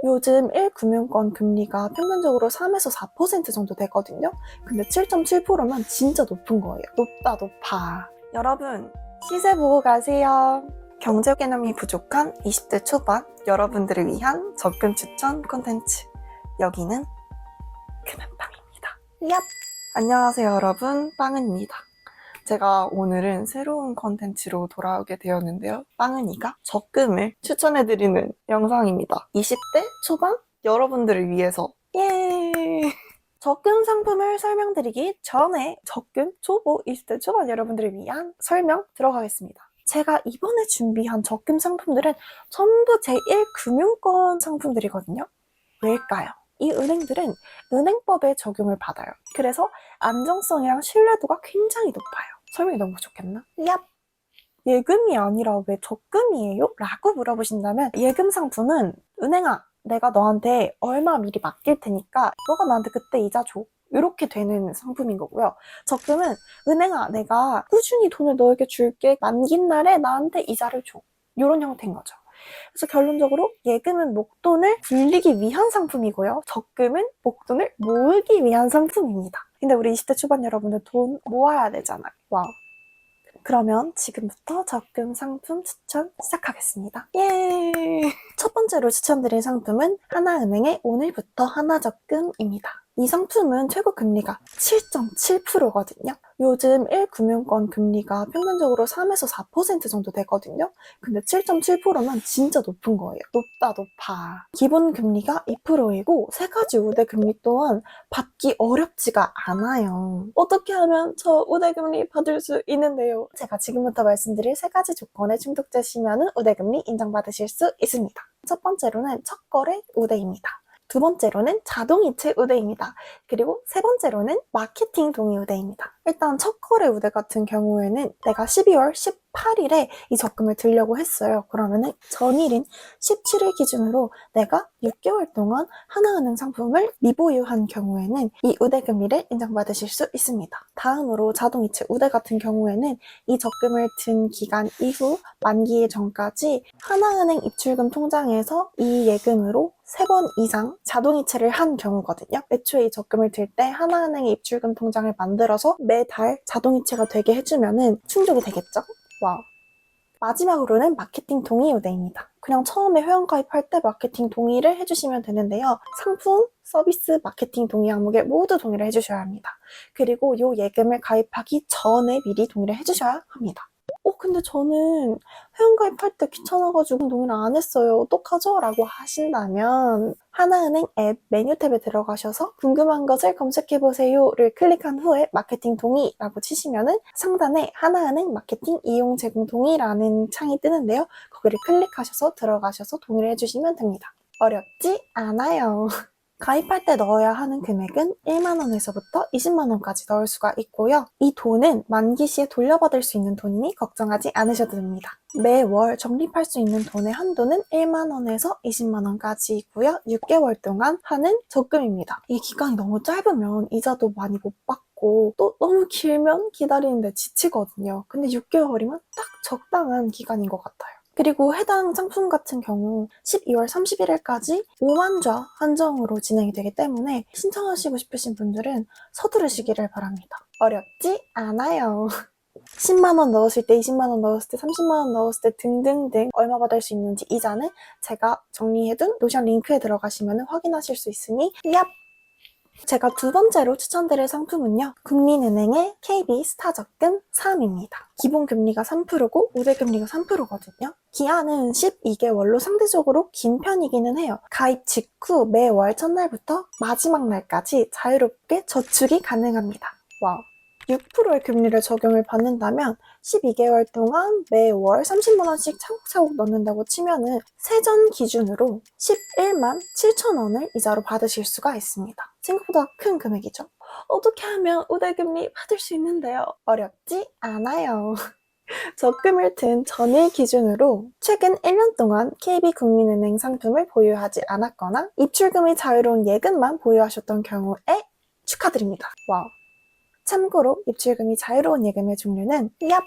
요즘 1금융권 금리가 평균적으로 3에서 4% 정도 되거든요. 근데 7.7%면 진짜 높은 거예요. 높다 높아. 여러분 시세 보고 가세요. 경제 개념이 부족한 20대 초반 여러분들을 위한 적금 추천 콘텐츠. 여기는 금은빵입니다. 얍! 안녕하세요 여러분, 빵은입니다. 제가 오늘은 새로운 콘텐츠로 돌아오게 되었는데요. 빵은이가 적금을 추천해드리는 영상입니다. 20대 초반 여러분들을 위해서 예! 적금 상품을 설명드리기 전에 적금 초보 20대 초반 여러분들을 위한 설명 들어가겠습니다. 제가 이번에 준비한 적금 상품들은 전부 제1금융권 상품들이거든요. 왜일까요? 이 은행들은 은행법에 적용을 받아요. 그래서 안정성이랑 신뢰도가 굉장히 높아요. 설명이 너무 부족했나? 얍! 예금이 아니라 왜 적금이에요? 라고 물어보신다면 예금 상품은 은행아, 내가 너한테 얼마 미리 맡길 테니까 너가 나한테 그때 이자 줘. 이렇게 되는 상품인 거고요. 적금은 은행아, 내가 꾸준히 돈을 너에게 줄게. 만긴 날에 나한테 이자를 줘. 이런 형태인 거죠. 그래서 결론적으로 예금은 목돈을 굴리기 위한 상품이고요. 적금은 목돈을 모으기 위한 상품입니다. 근데 우리 20대 초반 여러분들 돈 모아야 되잖아요. 와우. 그러면 지금부터 적금 상품 추천 시작하겠습니다. 예! 첫 번째로 추천드릴 상품은 하나은행의 오늘부터 하나적금입니다. 이 상품은 최고 금리가 7.7%거든요. 요즘 1금융권 금리가 평균적으로 3에서 4% 정도 되거든요. 근데 7.7%면 진짜 높은 거예요. 높다 높아. 기본 금리가 2%이고 세 가지 우대 금리 또한 받기 어렵지가 않아요. 어떻게 하면 저 우대금리 받을 수 있는데요? 제가 지금부터 말씀드릴 세 가지 조건에 충족되시면 우대금리 인정받으실 수 있습니다. 첫 번째로는 첫 거래 우대입니다. 두 번째로는 자동이체 우대입니다. 그리고 세 번째로는 마케팅 동의 우대입니다. 일단 첫 거래 우대 같은 경우에는 내가 12월 18일에 이 적금을 들려고 했어요. 그러면은 전일인 17일 기준으로 내가 6개월 동안 하나은행 상품을 미보유한 경우에는 이 우대금리를 인정받으실 수 있습니다. 다음으로 자동이체 우대 같은 경우에는 이 적금을 든 기간 이후 만기 전까지 하나은행 입출금 통장에서 이 예금으로 3번 이상 자동이체를 한 경우거든요. 애초에 이 적금을 들 때 하나은행의 입출금 통장을 만들어서 매달 자동이체가 되게 해주면은 충족이 되겠죠? 와우. 마지막으로는 마케팅 동의 우대입니다. 그냥 처음에 회원가입할 때 마케팅 동의를 해주시면 되는데요. 상품, 서비스, 마케팅 동의 항목에 모두 동의를 해주셔야 합니다. 그리고 이 예금을 가입하기 전에 미리 동의를 해주셔야 합니다. 근데 저는 회원가입할 때 귀찮아가지고 동의를 안 했어요. 어떡하죠? 라고 하신다면 하나은행 앱 메뉴 탭에 들어가셔서 궁금한 것을 검색해보세요를 클릭한 후에 마케팅 동의라고 치시면은 상단에 하나은행 마케팅 이용 제공 동의라는 창이 뜨는데요. 거기를 클릭하셔서 들어가셔서 동의를 해주시면 됩니다. 어렵지 않아요. 가입할 때 넣어야 하는 금액은 1만 원에서부터 20만 원까지 넣을 수가 있고요. 이 돈은 만기 시에 돌려받을 수 있는 돈이니 걱정하지 않으셔도 됩니다. 매월 적립할 수 있는 돈의 한도는 1만 원에서 20만 원까지이고요. 6개월 동안 하는 적금입니다. 이 기간이 너무 짧으면 이자도 많이 못 받고 또 너무 길면 기다리는데 지치거든요. 근데 6개월이면 딱 적당한 기간인 것 같아요. 그리고 해당 상품 같은 경우 12월 31일까지 5만 자 한정으로 진행이 되기 때문에 신청하시고 싶으신 분들은 서두르시기를 바랍니다. 어렵지 않아요. 10만 원 넣었을 때, 20만 원 넣었을 때, 30만 원 넣었을 때 등등등 얼마 받을 수 있는지 이자는 제가 정리해둔 노션 링크에 들어가시면 확인하실 수 있으니 얍! 제가 두 번째로 추천드릴 상품은요. 국민은행의 KB 스타적금 3입니다. 기본 금리가 3%고 우대 금리가 3%거든요. 기한은 12개월로 상대적으로 긴 편이기는 해요. 가입 직후 매월 첫날부터 마지막 날까지 자유롭게 저축이 가능합니다. 와우. 6%의 금리를 적용을 받는다면 12개월 동안 매월 30만 원씩 차곡차곡 넣는다고 치면은 세전 기준으로 11만 7천 원을 이자로 받으실 수가 있습니다. 생각보다 큰 금액이죠. 어떻게 하면 우대금리 받을 수 있는데요? 어렵지 않아요. 적금을 든 전일 기준으로 최근 1년 동안 KB국민은행 상품을 보유하지 않았거나 입출금이 자유로운 예금만 보유하셨던 경우에 축하드립니다. 와우. 참고로 입출금이 자유로운 예금의 종류는 얍!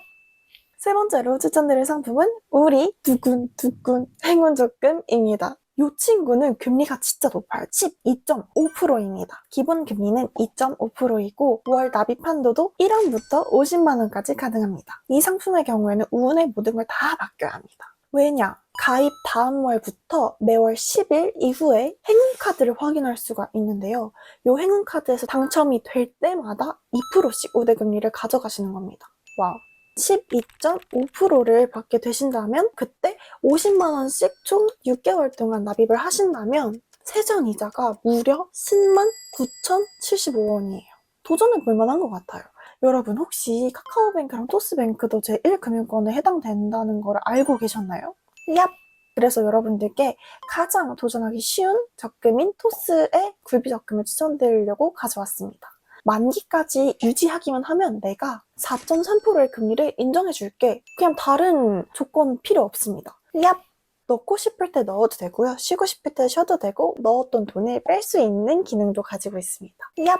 세 번째로 추천드릴 상품은 우리 두근두근 행운적금입니다. 이 친구는 금리가 진짜 높아요. 12.5%입니다. 기본 금리는 2.5%이고 월 납입 한도도 1원부터 50만 원까지 가능합니다. 이 상품의 경우에는 우은의 모든 걸 다 맡겨야 합니다. 왜냐? 가입 다음 월부터 매월 10일 이후에 행운카드를 확인할 수가 있는데요. 이 행운카드에서 당첨이 될 때마다 2%씩 우대금리를 가져가시는 겁니다. 와우. 12.5%를 받게 되신다면 그때 50만 원씩 총 6개월 동안 납입을 하신다면 세전 이자가 무려 10만 9,075원이에요. 도전해 볼 만한 것 같아요. 여러분 혹시 카카오뱅크랑 토스뱅크도 제1금융권에 해당된다는 걸 알고 계셨나요? 얍! 그래서 여러분들께 가장 도전하기 쉬운 적금인 토스의 굴비 적금을 추천드리려고 가져왔습니다. 만기까지 유지하기만 하면 내가 4.3%의 금리를 인정해줄게. 그냥 다른 조건 필요 없습니다. 얍! 넣고 싶을 때 넣어도 되고요. 쉬고 싶을 때 쉬어도 되고 넣었던 돈을 뺄 수 있는 기능도 가지고 있습니다. 얍!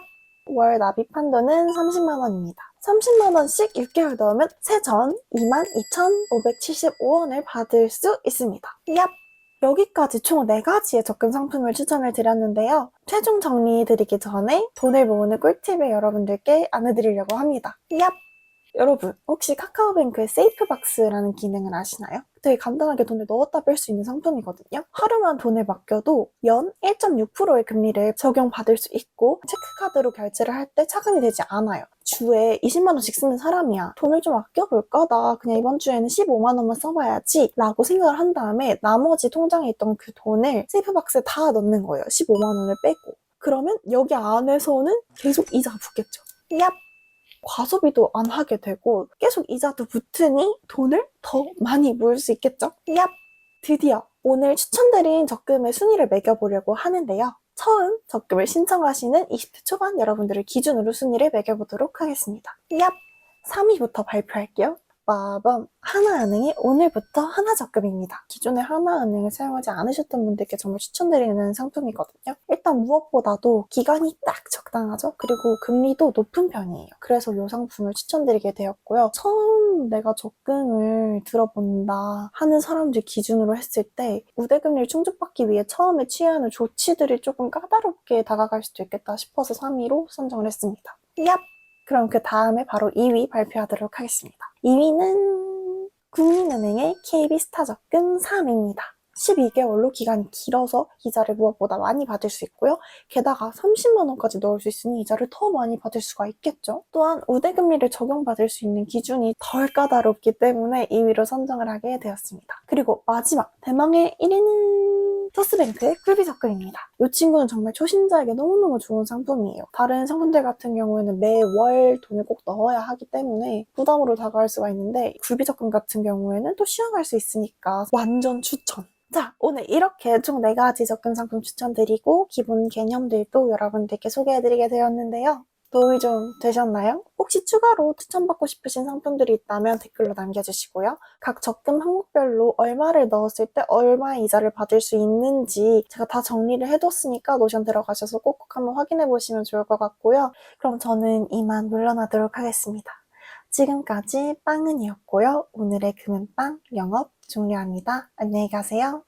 월 납입 한도는 30만 원입니다. 30만 원씩 6개월 넣으면 세전 22,575원을 받을 수 있습니다. 얍! 여기까지 총 4가지의 적금 상품을 추천을 드렸는데요. 최종 정리해드리기 전에 돈을 모으는 꿀팁을 여러분들께 안내드리려고 합니다. 얍! 여러분 혹시 카카오뱅크의 세이프박스라는 기능을 아시나요? 되게 간단하게 돈을 넣었다 뺄 수 있는 상품이거든요. 하루만 돈을 맡겨도 연 1.6%의 금리를 적용받을 수 있고 체크카드로 결제를 할 때 차감이 되지 않아요. 주에 20만 원씩 쓰는 사람이야. 돈을 좀 아껴볼까? 나 그냥 이번 주에는 15만 원만 써봐야지 라고 생각을 한 다음에 나머지 통장에 있던 그 돈을 세이프박스에 다 넣는 거예요. 15만 원을 빼고. 그러면 여기 안에서는 계속 이자가 붙겠죠. 얍! 과소비도 안 하게 되고 계속 이자도 붙으니 돈을 더 많이 모을 수 있겠죠? 얍! 드디어 오늘 추천드린 적금의 순위를 매겨보려고 하는데요. 처음 적금을 신청하시는 20대 초반 여러분들을 기준으로 순위를 매겨보도록 하겠습니다. 얍! 3위부터 발표할게요. 빠밤! 하나은행이 오늘부터 하나적금입니다. 기존에 하나은행을 사용하지 않으셨던 분들께 정말 추천드리는 상품이거든요. 일단 무엇보다도 기간이 딱 적당하죠? 그리고 금리도 높은 편이에요. 그래서 이 상품을 추천드리게 되었고요. 처음 내가 적금을 들어본다 하는 사람들 기준으로 했을 때 우대금리를 충족받기 위해 처음에 취하는 조치들이 조금 까다롭게 다가갈 수도 있겠다 싶어서 3위로 선정을 했습니다. 얍! 그럼 그 다음에 바로 2위 발표하도록 하겠습니다. 2위는 국민은행의 KB스타적금 3입니다. 12개월로 기간이 길어서 이자를 무엇보다 많이 받을 수 있고요. 게다가 30만 원까지 넣을 수 있으니 이자를 더 많이 받을 수가 있겠죠. 또한 우대금리를 적용받을 수 있는 기준이 덜 까다롭기 때문에 2위로 선정을 하게 되었습니다. 그리고 마지막 대망의 1위는 토스뱅크의 굴비 적금입니다. 이 친구는 정말 초심자에게 너무너무 좋은 상품이에요. 다른 상품들 같은 경우에는 매월 돈을 꼭 넣어야 하기 때문에 부담으로 다가올 수가 있는데 굴비 적금 같은 경우에는 또 쉬어갈 수 있으니까 완전 추천! 자, 오늘 이렇게 총 4가지 적금 상품 추천드리고 기본 개념들도 여러분들께 소개해드리게 되었는데요. 도움이 좀 되셨나요? 혹시 추가로 추천받고 싶으신 상품들이 있다면 댓글로 남겨주시고요. 각 적금 항목별로 얼마를 넣었을 때 얼마의 이자를 받을 수 있는지 제가 다 정리를 해뒀으니까 노션 들어가셔서 꼭꼭 한번 확인해보시면 좋을 것 같고요. 그럼 저는 이만 물러나도록 하겠습니다. 지금까지 빵은이었고요. 오늘의 금은빵 영업 종료합니다. 안녕히 가세요.